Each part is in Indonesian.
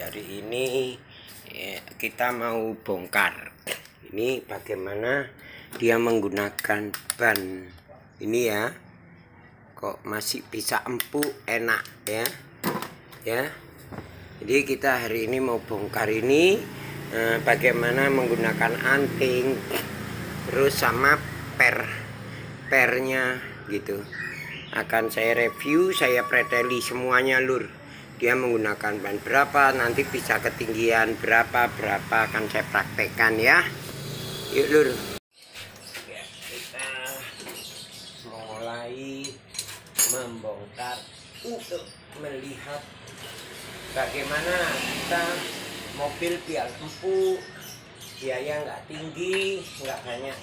hari ini kita mau bongkar ini bagaimana dia menggunakan ban ini ya, kok masih bisa empuk, enak ya. Jadi kita hari ini mau bongkar ini bagaimana menggunakan anting terus sama pernya gitu. Akan saya review, saya preteli semuanya lur. Dia menggunakan ban berapa, nanti bisa ketinggian berapa akan saya praktekkan ya. Yuk lur. Ya, kita mulai membongkar untuk melihat bagaimana kita mobil biar empuk, biaya nggak tinggi, nggak banyak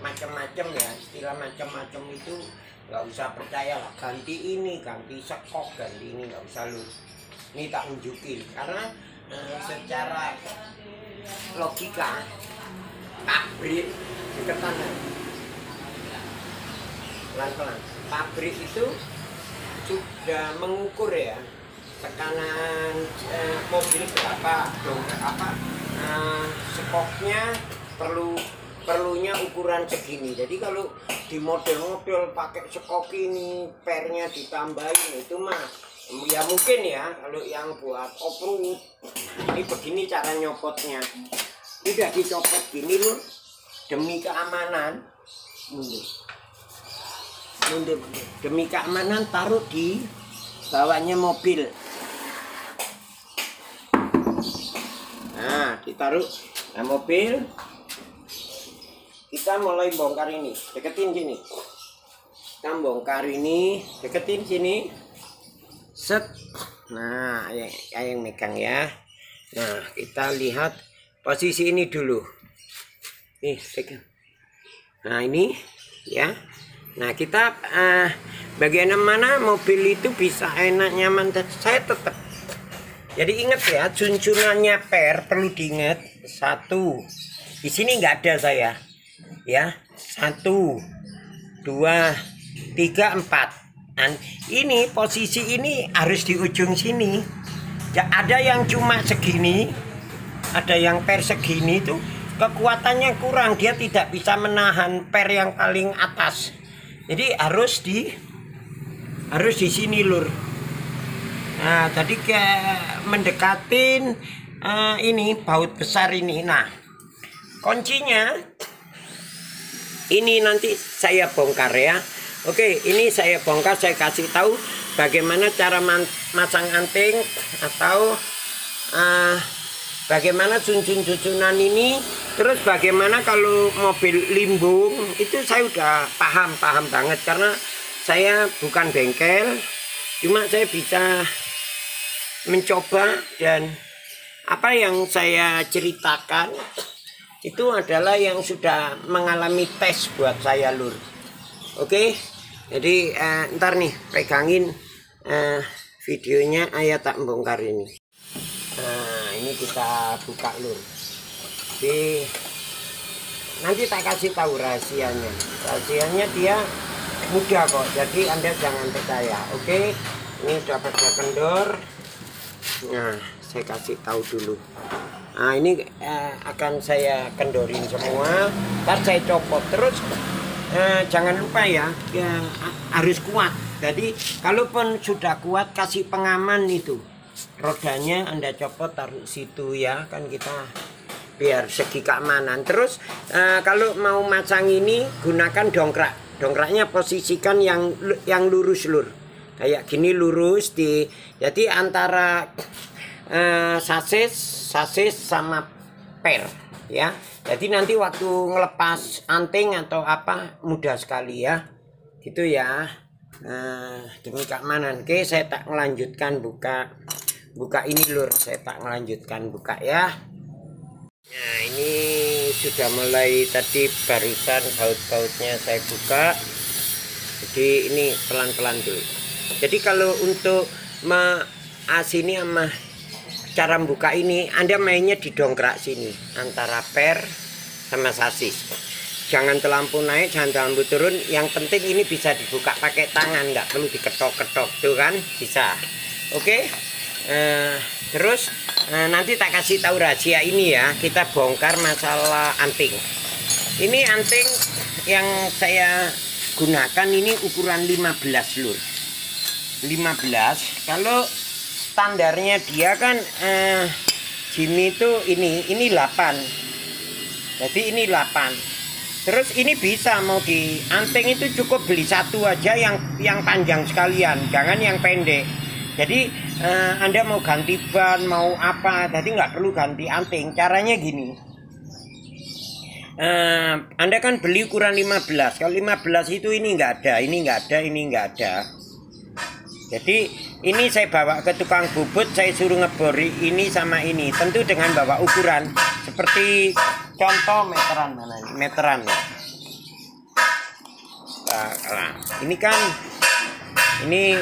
macam-macam ya. Istilah macam-macam itu nggak usah percaya lah, ganti ini, ganti sekok, ganti ini, nggak usah lu. Ini tak unjukin karena secara logika pabrik deketan pelan-pelan, pabrik itu sudah mengukur ya tekanan mobil berapa, sekoknya perlunya ukuran segini. Jadi kalau di model-model pakai sekok ini pernya ditambahin itu mah ya mungkin ya, kalau yang buat off-road ini begini cara nyopotnya, udah dicopot gini loh demi keamanan, mundur demi keamanan, taruh di bawahnya mobil. Nah ditaruh mobil. Kita mulai bongkar ini, deketin sini. Kita bongkar ini, deketin sini. Set. Nah, yang megang ya. Nah, kita lihat posisi ini dulu. Nih, pegang. Nah, ini ya. Nah, kita bagian mana mobil itu bisa enak, nyaman. Saya tetap. Jadi ingat ya, susunannya perlu diingat. 1. Di sini nggak ada saya. Ya, 1 2 3 4. Ini posisi ini harus di ujung sini ya. Ada yang cuma segini, ada yang per segini, itu kekuatannya kurang, dia tidak bisa menahan per yang paling atas. Jadi harus di sini lur. Nah tadi mendekatin ini baut besar ini. Nah kuncinya ini nanti saya bongkar ya. Oke, ini saya bongkar, saya kasih tahu bagaimana cara masang anting atau bagaimana susunan ini. Terus bagaimana kalau mobil limbung itu saya udah paham banget karena saya bukan bengkel, cuma saya bisa mencoba, dan apa yang saya ceritakan itu adalah yang sudah mengalami tes buat saya lur. Oke, jadi ntar nih pegangin videonya, ayah tak bongkar ini. Nah ini kita buka lur. Jadi nanti tak kasih tahu rahasianya. Rahasianya dia mudah kok, jadi Anda jangan percaya. Oke, ini dapat kendor. Nah saya kasih tahu dulu. Nah ini akan saya kendorin semua, ntar saya copot. Terus jangan lupa ya, harus kuat. Jadi kalaupun sudah kuat, kasih pengaman itu rodanya Anda copot, taruh situ ya, kan kita biar segi keamanan. Terus kalau mau masang ini gunakan dongkrak. Dongkraknya posisikan yang lurus lur, kayak gini lurus jadi antara sasis sama per ya. Jadi nanti waktu ngelepas anting atau apa mudah sekali ya, gitu ya. Demi keamanan. Oke, saya tak melanjutkan buka ini lur, saya tak melanjutkan buka ya. Nah ini sudah mulai, tadi barusan baut-bautnya saya buka, jadi ini pelan-pelan dulu. Jadi kalau untuk sini sama cara membuka ini, Anda mainnya di dongkrak sini antara per sama sasis. Jangan terlampau naik, jangan terlampau turun. Yang penting ini bisa dibuka pakai tangan, nggak perlu diketok-ketok tuh kan, bisa. Oke. Terus nanti tak kasih tahu rahasia ini ya. Kita bongkar masalah anting. Ini anting yang saya gunakan ini ukuran 15 lur. 15. Kalau standarnya dia kan Jimmy itu ini 8. Jadi ini 8. Terus ini bisa mau di anting itu cukup beli satu aja yang panjang sekalian, jangan yang pendek. Jadi Anda mau ganti ban mau apa, jadi nggak perlu ganti anting. Caranya gini. Anda kan beli ukuran 15. Kalau 15 itu ini nggak ada, ini nggak ada, ini nggak ada. Jadi ini saya bawa ke tukang bubut, saya suruh ngebori ini sama ini. Tentu dengan bawa ukuran seperti contoh meteran mana ini? Meteran. Nah, ini kan ini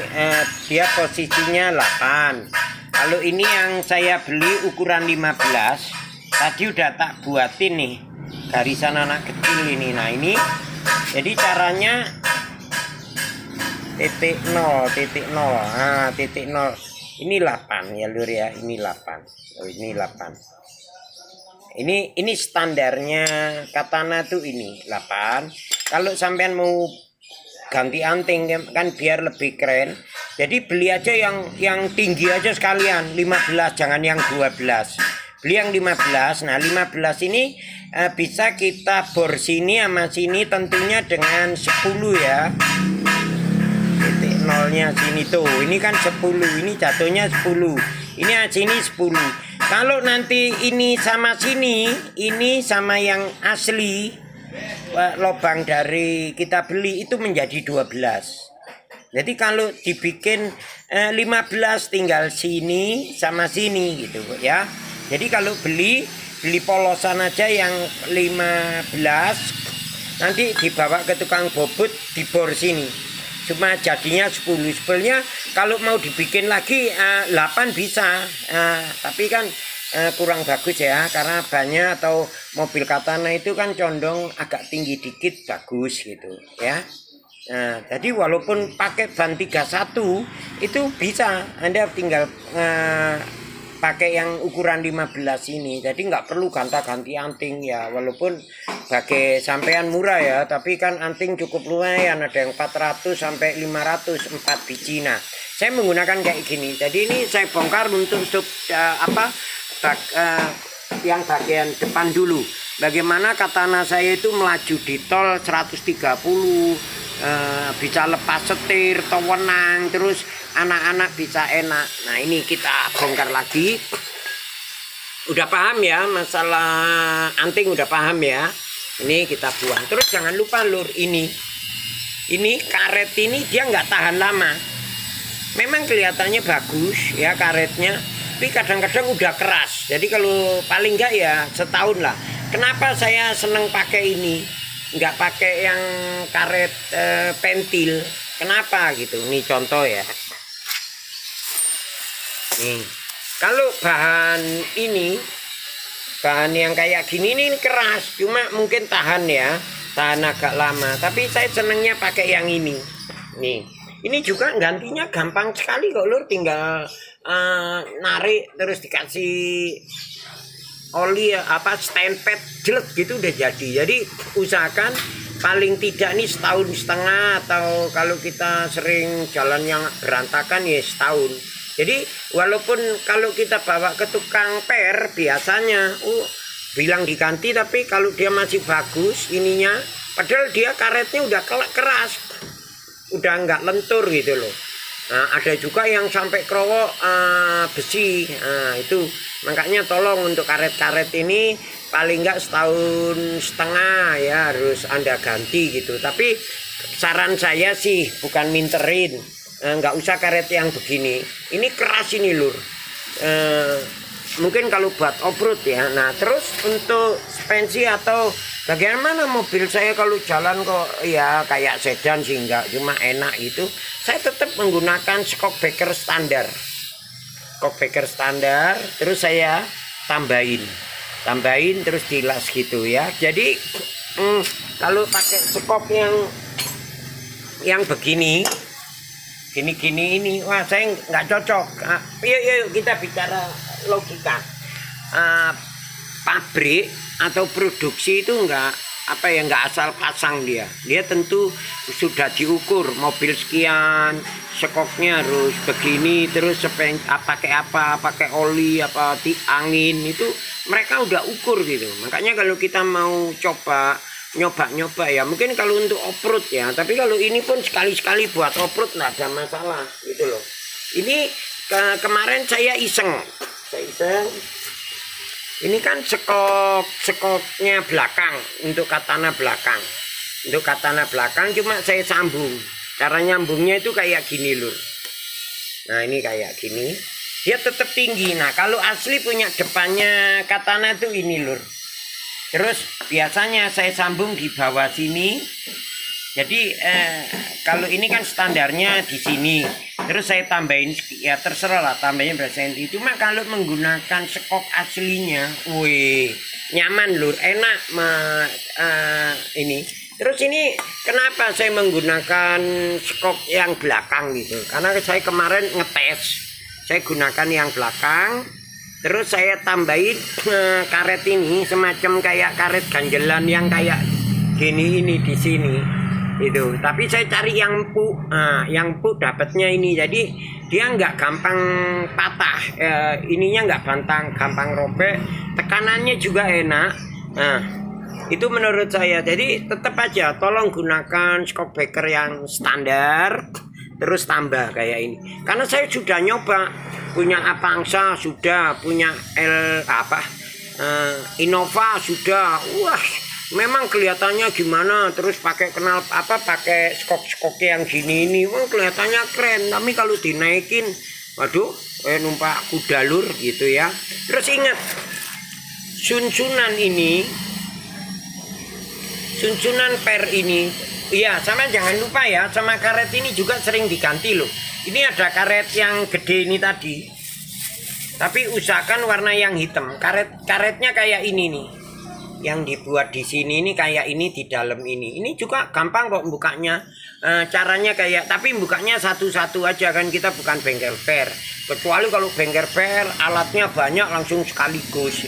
dia posisinya 8. Kalau ini yang saya beli ukuran 15, tadi udah tak buatin nih. Garisan anak kecil ini. Nah ini jadi caranya titik 0 nah titik 0 ini 8 ya lur ya, ini 8. Oh ini 8. Ini standarnya katana tuh ini 8. Kalau sampean mau ganti anting kan biar lebih keren, jadi beli aja yang tinggi aja sekalian 15, jangan yang 12. Beli yang 15. Nah 15 ini bisa kita bor sini sama sini tentunya dengan 10 ya. Titik nolnya sini tuh. Ini kan 10. Ini jatuhnya 10. Ini sini 10. Kalau nanti ini sama sini, ini sama yang asli lubang dari kita beli itu menjadi 12. Jadi kalau dibikin 15 tinggal sini sama sini gitu ya. Jadi kalau beli polosan aja yang 15, nanti dibawa ke tukang bobot dibor sini. Cuma jadinya 10. Sebenarnya kalau mau dibikin lagi 8 bisa. Tapi kan kurang bagus ya, karena bannya atau mobil katana itu kan condong agak tinggi dikit bagus gitu ya. Nah, jadi walaupun pakai ban 31 itu bisa, Anda tinggal pakai yang ukuran 15 ini. Jadi nggak perlu ganti anting ya, walaupun pakai sampean murah ya, tapi kan anting cukup lumayan, ada yang 400 sampai 500 4 biji. Nah, saya menggunakan kayak gini. Jadi ini saya bongkar untuk yang bagian depan dulu. Bagaimana katana saya itu melaju di tol 130, bisa lepas setir, tewenang, terus anak-anak bisa enak. Nah ini kita bongkar lagi. Udah paham ya masalah anting, udah paham ya. Ini kita buang. Terus jangan lupa lur, ini karet ini dia nggak tahan lama. Memang kelihatannya bagus ya karetnya, tapi kadang-kadang udah keras. Jadi kalau paling nggak ya setahun lah. Kenapa saya seneng pakai ini, nggak pakai yang karet pentil? Kenapa gitu? Ini contoh ya. Nih, kalau bahan yang kayak gini ini keras, cuma mungkin tahan ya, tahan agak lama. Tapi saya senengnya pakai yang ini. Nih, ini juga gantinya gampang sekali kok lur, tinggal narik terus dikasih oli stempet jelek gitu udah jadi. Jadi usahakan paling tidak nih setahun setengah, atau kalau kita sering jalan yang berantakan ya setahun. Jadi walaupun kalau kita bawa ke tukang per biasanya bilang diganti, tapi kalau dia masih bagus ininya, padahal dia karetnya udah keras, udah nggak lentur gitu loh. Nah, ada juga yang sampai kerowok besi. Nah, itu makanya tolong untuk karet-karet ini paling nggak setahun setengah ya harus Anda ganti gitu. Tapi saran saya sih bukan minterin, nggak usah karet yang begini. Ini keras ini lur. Mungkin kalau buat off-road ya. Nah terus untuk suspensi atau bagaimana mobil saya kalau jalan kok ya kayak sedan sih enggak, cuma enak itu. Saya tetap menggunakan shockbreaker standar. Shockbreaker standar, terus saya tambahin terus dilas gitu ya. Jadi kalau pakai skop yang begini gini-gini ini, wah saya nggak cocok. Yuk kita bicara logika. Pabrik atau produksi itu nggak asal pasang dia tentu sudah diukur, mobil sekian skoknya harus begini, terus pakai oli angin, itu mereka udah ukur gitu. Makanya kalau kita mau nyoba ya mungkin kalau untuk off-road ya, tapi kalau ini pun sekali-sekali buat off-road nggak ada masalah gitu loh. Ini kemarin saya iseng. Ini kan skoknya belakang untuk katana belakang. Cuma saya sambung. Cara nyambungnya itu kayak gini lur. Nah ini kayak gini. Dia tetap tinggi. Nah kalau asli punya depannya katana itu ini lur. Terus biasanya saya sambung di bawah sini. Jadi kalau ini kan standarnya di sini. Terus saya tambahin, ya terserah lah tambahin berapa senti. Cuma kalau menggunakan skok aslinya, wih nyaman lur, enak ini. Terus ini kenapa saya menggunakan skok yang belakang gitu? Karena saya kemarin ngetes, saya gunakan yang belakang. Terus saya tambahin karet ini semacam kayak karet ganjelan yang kayak gini ini di sini. Itu, tapi saya cari yang empuk dapatnya ini, jadi dia nggak gampang patah, ininya nggak gampang robek, tekanannya juga enak. Nah itu menurut saya, jadi tetap aja tolong gunakan skok breaker yang standar, terus tambah kayak ini, karena saya sudah nyoba punya Avanza, sudah punya Innova sudah, wah memang kelihatannya gimana, terus pakai pakai skok yang gini ini, kelihatannya keren, tapi kalau dinaikin, waduh, numpak kuda lur gitu ya. Terus ingat, sunsunan per ini, iya sama jangan lupa ya, sama karet ini juga sering diganti loh. Ini ada karet yang gede ini tadi, tapi usahakan warna yang hitam. Karetnya kayak ini nih. Yang dibuat di sini ini kayak ini di dalam ini juga gampang kok bukanya. Caranya kayak, tapi bukanya satu-satu aja kan, kita bukan bengkel per. Kecuali kalau bengkel per alatnya banyak langsung sekaligus.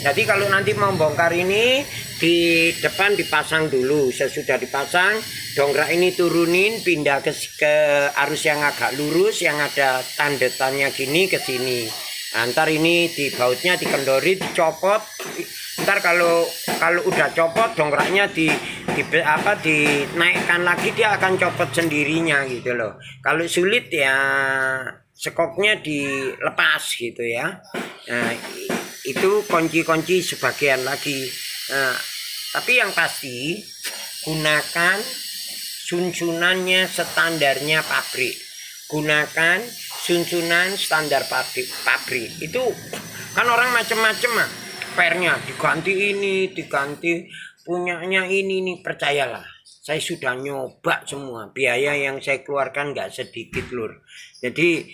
Jadi kalau nanti mau bongkar ini, di depan dipasang dulu. Sesudah dipasang, dongkrak ini turunin, pindah ke arus yang agak lurus, yang ada tandetannya gini ke sini. Ntar ini di bautnya dikendori, dicopot. Ntar kalau udah copot, dongkraknya dinaikkan lagi, dia akan copot sendirinya gitu loh. Kalau sulit ya skoknya dilepas gitu ya. Nah, itu kunci-kunci sebagian lagi. Nah, tapi yang pasti gunakan sunsunannya standarnya pabrik. Gunakan sunsunan standar pabrik. Itu kan orang macam-macam pernya diganti ini, diganti punyanya ini nih, percayalah. Saya sudah nyoba semua, biaya yang saya keluarkan nggak sedikit lur. Jadi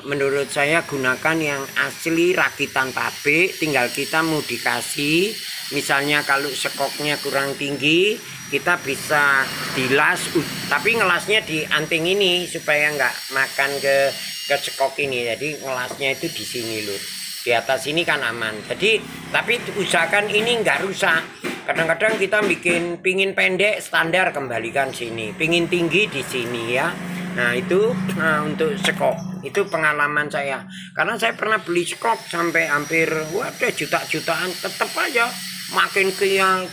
menurut saya gunakan yang asli rakitan pabrik, tinggal kita modifikasi. Misalnya kalau skoknya kurang tinggi, kita bisa dilas, tapi ngelasnya di anting ini supaya nggak makan ke skok ini. Jadi ngelasnya itu di sini lur. Di atas ini kan aman. Jadi tapi usahakan ini nggak rusak. Kadang-kadang kita pingin pendek, standar kembalikan sini, pingin tinggi di sini ya. Nah itu untuk skok, itu pengalaman saya, karena saya pernah beli skok sampai hampir juta-jutaan, tetap aja makin keyal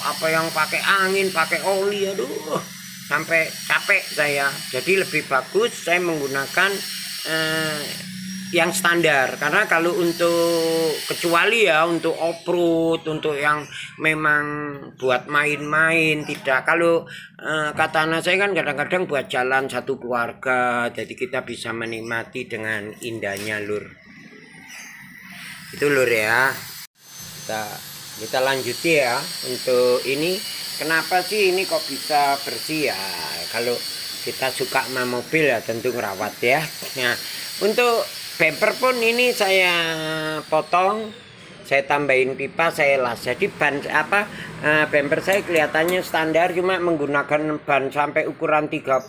apa yang pakai angin, pakai oli, aduh sampai capek saya. Jadi lebih bagus saya menggunakan yang standar, karena kalau untuk kecuali ya untuk off-road, untuk yang memang buat main-main tidak. Kalau katana saya kan kadang-kadang buat jalan satu keluarga, jadi kita bisa menikmati dengan indahnya lur. Itu lur ya. Kita lanjuti ya untuk ini. Kenapa sih ini kok bisa bersih ya? Kalau kita suka sama mobil ya tentu ngerawat ya. Nah untuk bumper pun ini saya potong saya tambahin pipa, saya las. Jadi ban bumper saya kelihatannya standar, cuma menggunakan ban sampai ukuran 30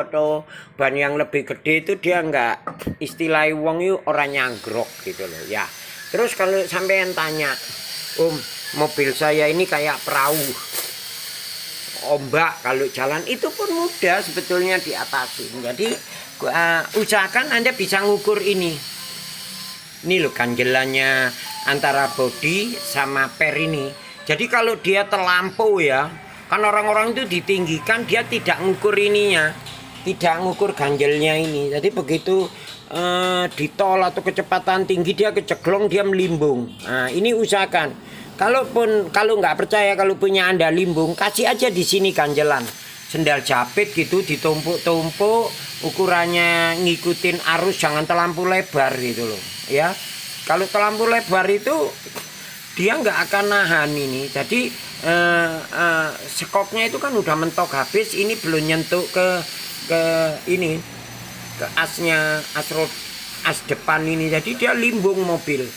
atau ban yang lebih gede itu dia nggak, istilah wong yuk orang nyanggrok gitu loh ya. Terus kalau sampean tanya, Om, mobil saya ini kayak perahu, ombak kalau jalan itu pun mudah sebetulnya diatasi. Jadi usahakan Anda bisa ngukur ini. Ini loh ganjelannya antara bodi sama per ini. Jadi kalau dia terlampau ya, kan orang-orang itu ditinggikan, dia tidak ngukur ininya, tidak ngukur ganjelnya ini. Jadi begitu di tol atau kecepatan tinggi dia keceglong, dia melimbung. Nah ini usahakan. Kalau nggak percaya, kalau punya Anda limbung, kasih aja di sini ganjelan sendal jepit gitu, ditumpuk-tumpuk, ukurannya ngikutin arus, jangan terlampau lebar gitu loh ya. Kalau terlampau lebar itu dia nggak akan nahan ini. Jadi skoknya itu kan udah mentok habis, ini belum nyentuh ke ini, ke asnya, as depan ini. Jadi dia limbung mobil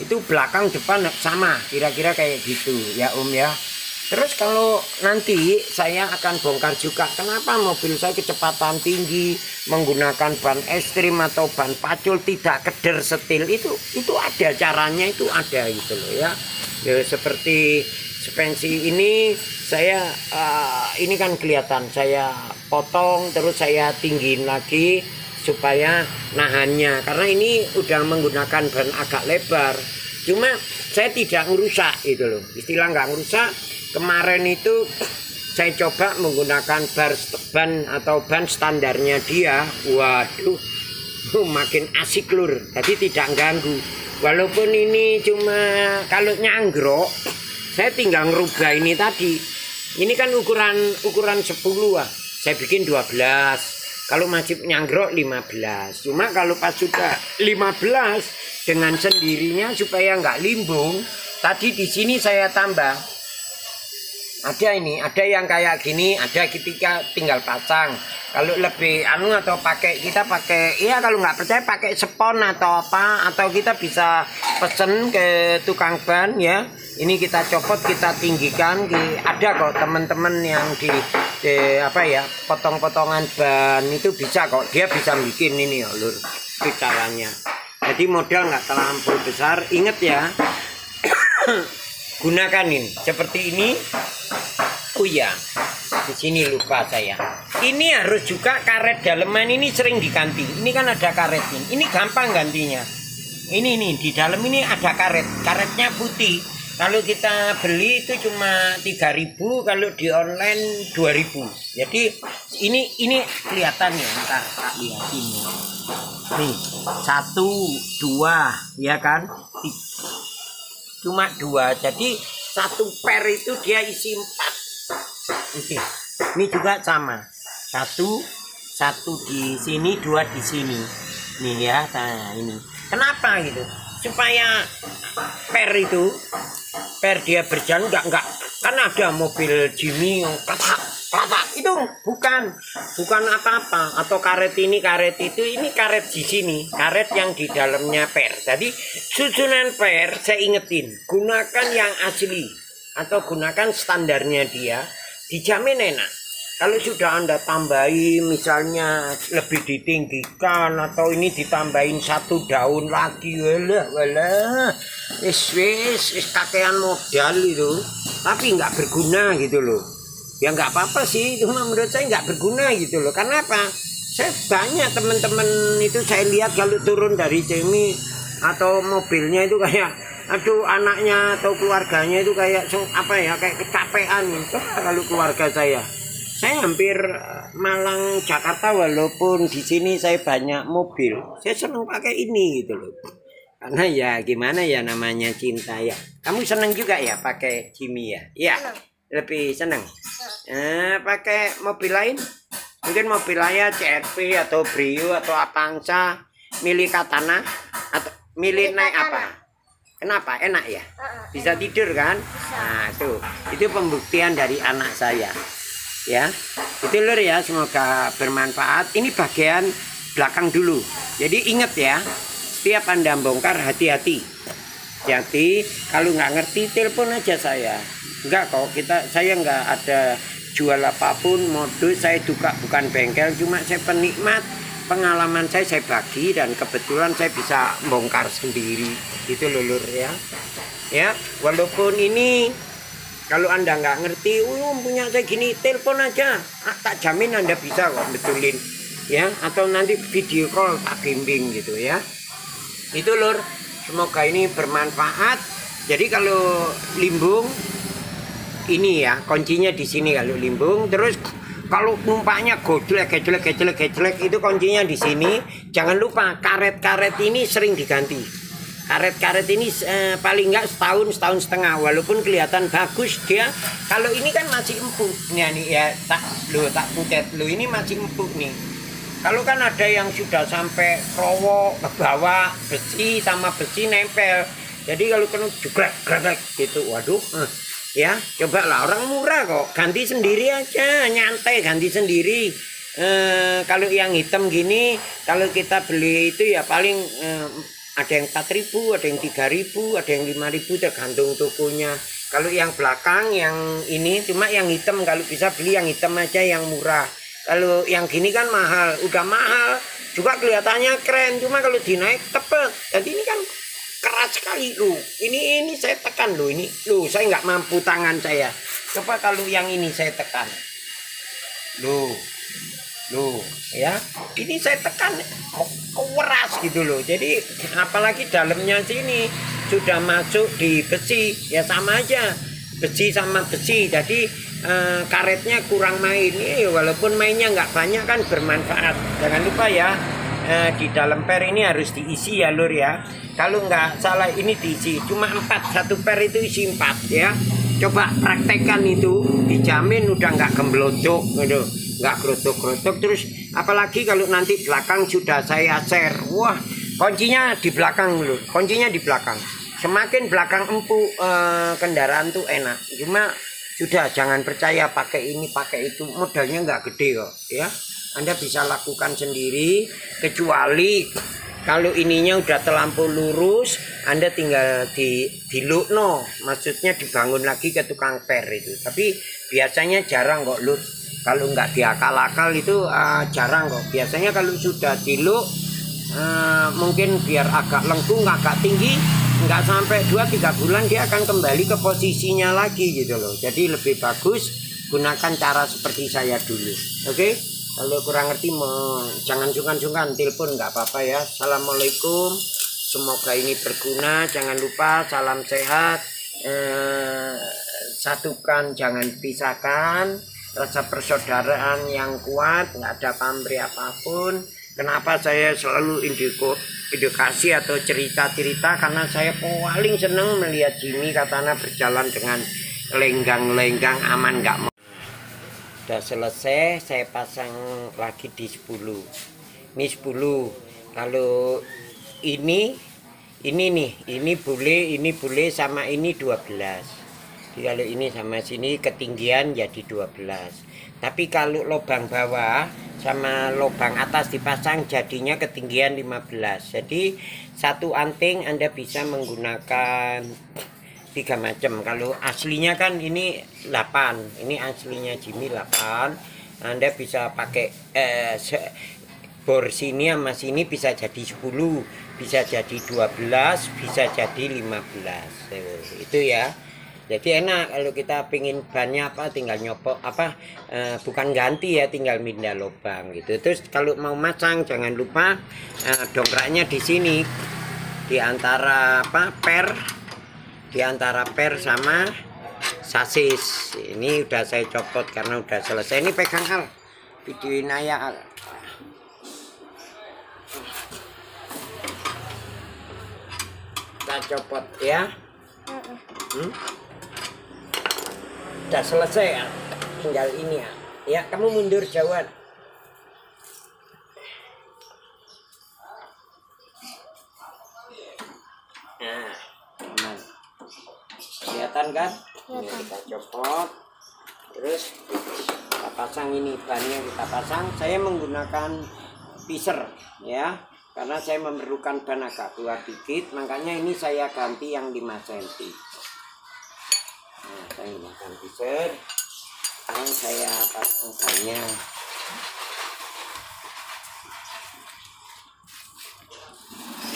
itu, belakang depan sama, kira-kira kayak gitu ya Om ya. Terus kalau nanti saya akan bongkar juga kenapa mobil saya kecepatan tinggi menggunakan ban ekstrim atau ban pacul tidak keder setil, itu ada caranya, itu ada gitu loh ya. Ya seperti suspensi ini saya ini kan kelihatan saya potong terus saya tinggiin lagi supaya nahannya, karena ini udah menggunakan ban agak lebar. Cuma saya tidak ngerusak gitu loh, istilah nggak ngerusak. Kemarin itu saya coba menggunakan ban atau ban standarnya dia, waduh makin asik lur, jadi tidak ganggu. Walaupun ini cuma kalau nyanggrok, saya tinggal ngerubah ini tadi. Ini kan ukuran 10 lah, saya bikin 12. Kalau masih nyanggrok 15. Cuma kalau pas sudah 15 dengan sendirinya supaya nggak limbung, tadi di sini saya tambah. Ada ini, ada yang kayak gini, ada ketika tinggal pasang. Kalau lebih atau kita pakai, ya kalau nggak percaya pakai spon atau apa, atau kita bisa pesen ke tukang ban ya. Ini kita copot, kita tinggikan. Ada kok teman-teman yang di apa ya, potong-potongan ban itu bisa kok. Dia bisa bikin ini ya lur, itu caranya. Jadi modal nggak terlampau besar. Ingat ya, gunakan ini seperti ini. Oh ya, di sini lupa saya. Ini harus juga karet daleman ini sering diganti. Ini kan ada karetnya. Ini gampang gantinya. Ini nih di dalam ini ada karet. Karetnya putih. Kalau kita beli itu cuma 3.000, kalau di online 2.000. Jadi ini kelihatan ya, ntar lihat ini. Nih, 1, 2, ya kan? Cuma 2. Jadi satu per itu dia isi 4. Oke, ini juga sama. Satu di sini, 2 di sini. Nih ya, nah ini. Kenapa gitu? Supaya per dia berjalan enggak. Kan ada mobil Jimmy yang klatak itu bukan apa-apa, atau karet ini karet itu, ini karet di sini, karet yang di dalamnya per. Jadi susunan per saya ingetin, gunakan yang asli atau gunakan standarnya dia, dijamin enak. Kalau sudah Anda tambahin misalnya lebih ditinggikan atau ini ditambahin 1 daun lagi, walah wis kakean modal itu, tapi nggak berguna gitu loh. Ya nggak apa-apa sih, cuma menurut saya nggak berguna gitu loh. Karena apa? Saya banyak teman-teman itu saya lihat kalau turun dari Cemi atau mobilnya itu kayak, aduh anaknya atau keluarganya itu kayak apa ya, kayak kecapean gitu. Kalau keluarga saya hampir Malang Jakarta, walaupun di sini saya banyak mobil, saya senang pakai ini gitu loh. Karena ya gimana ya, namanya cinta ya. Kamu senang juga ya pakai Jimmy ya? Iya. Lebih senang pakai mobil lain, mungkin mobil lain CRV atau Brio atau Avanza, milik Katana atau milik naik apa? Kenapa? Enak ya? Bisa tidur kan? Nah itu pembuktian dari anak saya ya. Itu lur ya, semoga bermanfaat. Ini bagian belakang dulu. Jadi ingat ya, setiap Anda bongkar hati-hati. Jadi kalau nggak ngerti telepon aja saya. Enggak kok, saya nggak ada jual apapun, modus. Saya juga bukan bengkel, cuma saya penikmat. Pengalaman saya bagi, dan kebetulan saya bisa bongkar sendiri. Itu Lur ya. Ya, walaupun ini kalau Anda nggak ngerti, punya saya gini, telepon aja. Tak jamin Anda bisa kok betulin. Ya, atau nanti video call tak bimbing gitu ya. Itu Lur. Semoga ini bermanfaat. Jadi kalau limbung ini ya, kuncinya di sini kalau limbung. Terus kalau numpaknya gojlek itu kuncinya di sini. Jangan lupa karet-karet ini sering diganti. Karet-karet ini paling enggak setahun setengah, walaupun kelihatan bagus dia. Kalau ini kan masih empuk. Nih ya, tak pucat lo, ini masih empuk nih. Kalau kan ada yang sudah sampai krowok ke bawah, besi sama besi nempel. Jadi kalau kena jeglek gitu, waduh. Ya, coba lah, orang murah kok. Ganti sendiri aja, nyantai ganti sendiri. Kalau yang hitam gini, kalau kita beli itu ya paling ada yang 4.000, ada yang 3.000, ada yang 5.000, tergantung tokonya. Kalau yang belakang, yang ini cuma yang hitam, kalau bisa beli yang hitam aja yang murah. Kalau yang gini kan mahal, udah mahal juga kelihatannya keren, cuma kalau dinaik tepet. Jadi ini kan keras sekali loh. Ini saya tekan loh, ini loh, saya nggak mampu tangan saya. Coba kalau yang ini saya tekan, loh ya, ini saya tekan keras gitu loh. Jadi apalagi dalamnya sini sudah masuk di besi, ya sama aja besi sama besi. Jadi karetnya kurang main, walaupun mainnya nggak banyak kan bermanfaat. Jangan lupa ya, di dalam per ini harus diisi ya Lur ya. Kalau nggak salah ini diisi cuma 4, satu per itu isi 4 ya. Coba praktekkan itu, dijamin udah nggak gemblodok gitu, nggak gerotok-gerotok. Terus apalagi kalau nanti belakang sudah saya share, wah kuncinya di belakang Lur, kuncinya di belakang. Semakin belakang empuk kendaraan tuh enak. Cuma sudah, jangan percaya pakai ini pakai itu, modalnya nggak gede kok ya. Anda bisa lakukan sendiri, kecuali kalau ininya udah terlampau lurus, Anda tinggal dilukno, maksudnya dibangun lagi ke tukang per itu. Tapi biasanya jarang kok Lur. Kalau nggak diakal-akal itu jarang kok. Biasanya kalau sudah diluk, mungkin biar agak lengkung, agak tinggi, nggak sampai 2-3 bulan dia akan kembali ke posisinya lagi gitu loh. Jadi lebih bagus gunakan cara seperti saya dulu. Oke, kalau kurang ngerti jangan sungkan-sungkan telepon, nggak apa-apa ya. Assalamualaikum, semoga ini berguna. Jangan lupa salam sehat, satukan jangan pisahkan, rasa persaudaraan yang kuat, nggak ada pamrih apapun. Kenapa saya selalu edukasi atau cerita-cerita, karena saya paling seneng melihat Jimmy Katana berjalan dengan lenggang-lenggang, aman nggak mau. Udah selesai, saya pasang lagi di 10. Ini 10. Kalau ini nih, ini boleh sama ini 12. Jadi kalau ini sama sini ketinggian jadi 12. Tapi kalau lubang bawah sama lubang atas dipasang jadinya ketinggian 15. Jadi satu anting Anda bisa menggunakan 3 macam. Kalau aslinya kan ini 8. Ini aslinya Jimmy 8. Anda bisa pakai bor sini sama sini bisa jadi 10, bisa jadi 12, bisa jadi 15. Itu ya. Jadi enak kalau kita pingin bannya apa, tinggal nyopok apa, bukan ganti ya, tinggal pindah lubang gitu. Terus kalau mau masang jangan lupa dongkraknya di sini, di antara per sama sasis. Ini udah saya copot karena udah selesai. Ini pegang Al, videoin aja Al. Kita copot ya. Udah selesai ya, tinggal ini ya. Ya, kamu mundur jauhan. Nah, kelihatan kan? Ini kita copot, terus kita pasang ini bannya, kita pasang. Saya menggunakan pisser ya. karena saya memerlukan ban agak keluar dikit, makanya ini saya ganti yang 5 cm. Nah, saya gunakan teaser. Sekarang saya pasang bannya.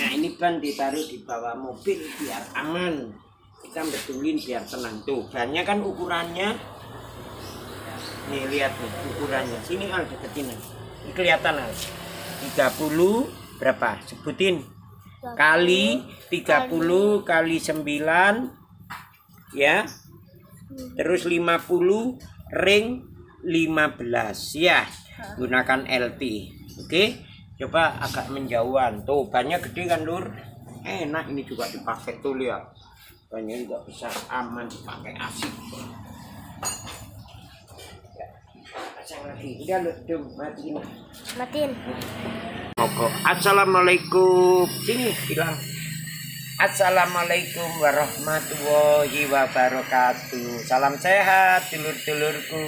Nah, ini ban ditaruh di bawah mobil biar aman. Kita betulin biar tenang. Tuh, bannya kan ukurannya. Nih, lihat nih ukurannya. Sini Al, deketin. Ini kelihatan Al. 30 berapa? Sebutin. Kali 30 kali 9 ya. Terus 50 ring 15 ya. Gunakan LT. Oke. Coba agak menjauhan. Tuh, bannya gede kan, Lur? Enak ini juga dipakai tuh, lihat. Bannya juga besar, aman dipakai, asik. Ya, pasang lagi. Udah, Lur, matiin. Matiin. Assalamualaikum. Sini bilang. Assalamualaikum warahmatullahi wabarakatuh. Salam sehat, dulur-dulurku.